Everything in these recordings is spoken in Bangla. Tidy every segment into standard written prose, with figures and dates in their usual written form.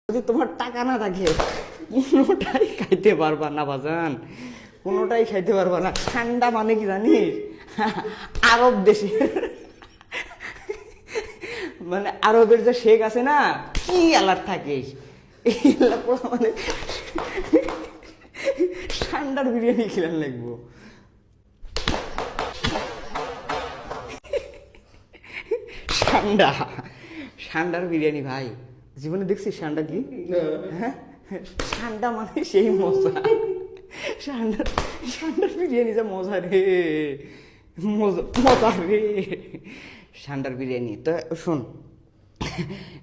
যদি তোমার টাকা না থাকে কোনোটাই খাইতে পারবা না বাজান, কোনোটাই খাইতে পারবা না। ঠান্ডা মানে কি জানিস, আরব দেশে মানে আরবের যে শেখ আছে না, কি আলার থাকিস মানে ঠান্ডার বিরিয়ানি খেলার লাগবো। ঠান্ডা ঠান্ডার বিরিয়ানি ভাই, জীবনে দেখছিস ঠান্ডা কি? হ্যাঁ, ঠান্ডা মানে সেই মজা। ঠান্ডার ঠান্ডার বিরিয়ানি যা মজা রে, মজা রে ঠান্ডার বিরিয়ানি। তো শোন,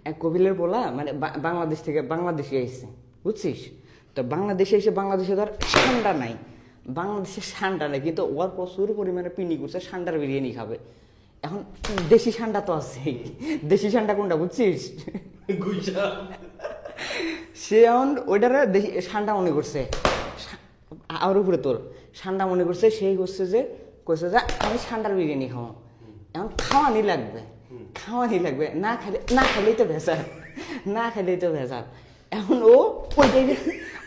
এক কপিলের বলা মানে বাংলাদেশ থেকে বাংলাদেশে এসেছে, বুঝছিস? তো বাংলাদেশে এসে বাংলাদেশে ধর ঠান্ডা নাই, বাংলাদেশে ঠান্ডা নাই, কিন্তু ওর প্রচুর পরিমাণে পিনি করছে ঠান্ডার বিরিয়ানি খাবে। এখন দেশি ঠান্ডা তো আছে, দেশি ঠান্ডা কোনটা বুঝছিস? সে এখন ওইটারে দেশি ঠান্ডা মনে করছে, আর উপরে তোর ঠান্ডা মনে করছে। সেই করছে যে কইছে যে আমি ঠান্ডার বিরিয়ানি খাওয়া, এখন খাওয়ানি লাগবে, খাওয়ানি লাগবে, না খাইলেই তো ভেজাল, না খাইলেই তো ভেজাল। এখন ও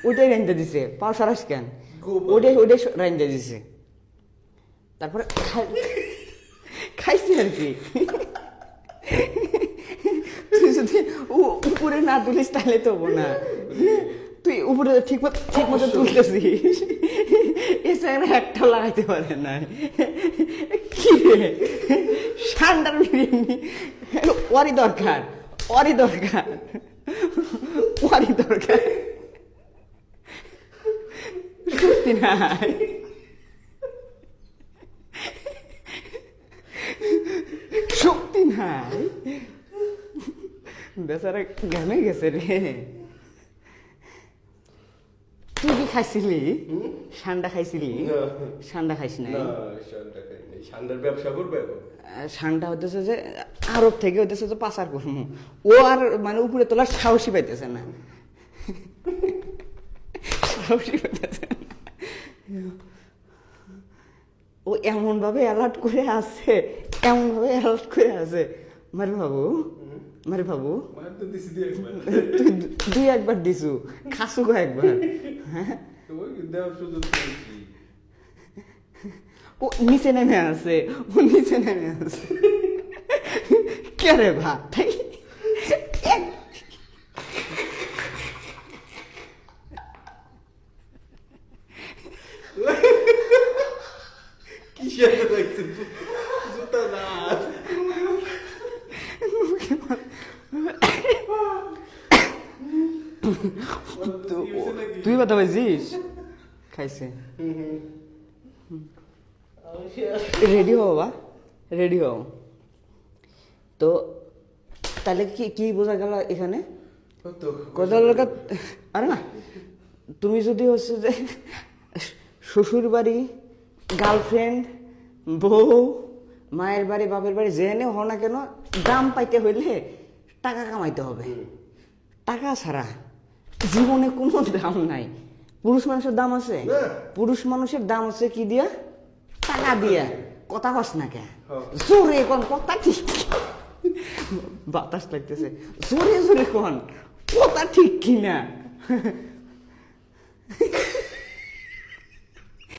ওইটাই রাইন্দা দিছে, পাও সারাস কেন, ওইটাই রাইন্দা দিছে। তারপরে খাইছে আর কি। তুই যদি উপরে না তুলিস তাহলে তো হবো না, তুই উপরে ঠিক মতো তুলতেছিস, এসে একটাও লাগাইতে পারে না। কি রে, ঠান্ডার বিরিয়ানি ওরই দরকার, ওরই দরকার, ওরই দরকার। সত্যি নাই, শক্তি নাই, বেচারা ঘামে গেছে রে। তুই কি খাইছিলি? ঠান্ডা খাইছিলি? ঠান্ডা খাইস নাই? ঠান্ডার ব্যবসা করবে? ঠান্ডা হইতেছে যে আরব থেকে হইতেছে যে পাচার করবো, ও আর মানে উপরে তোলার সাহসী পাইতেছে না, সাহসী পাইতেছে না। ও এমন ভাবে অ্যালার্ট করে আছে, এমন ভাবে অ্যালার্ট করে আছে। মারে বাবু, মারে বাবু, তুই একবার দিছু, খাসু গো একবার। হ্যাঁ, ও নিচে নেমে আছে, ও নিচে নেমে আছে। কে রে ভাই, তুই কথা পাইছিস? খাইছে। রেডি হও বাবা, রেডি হও। তো তাহলে কি বোঝা গেল এখানে? কথা আরে না, তুমি যদি হচ্ছে যে শ্বশুর বাড়ি, গার্লফ্রেন্ড, বউ, মায়ের বাড়ি, বাপের বাড়ি যেখানে হও না কেন, দাম পাইতে হইলে টাকা কামাইতে হবে। টাকা ছাড়া জীবনে কোনো দাম নাই। পুরুষ মানুষের দাম আছে, পুরুষ মানুষের দাম আছে কি দিয়া? টাকা দিয়া। কথা কস না কে, জোরে কোন কথা, ঠিক বাতাস লাগতেছে, জোরে জোরে কোন কথা ঠিক কিনা।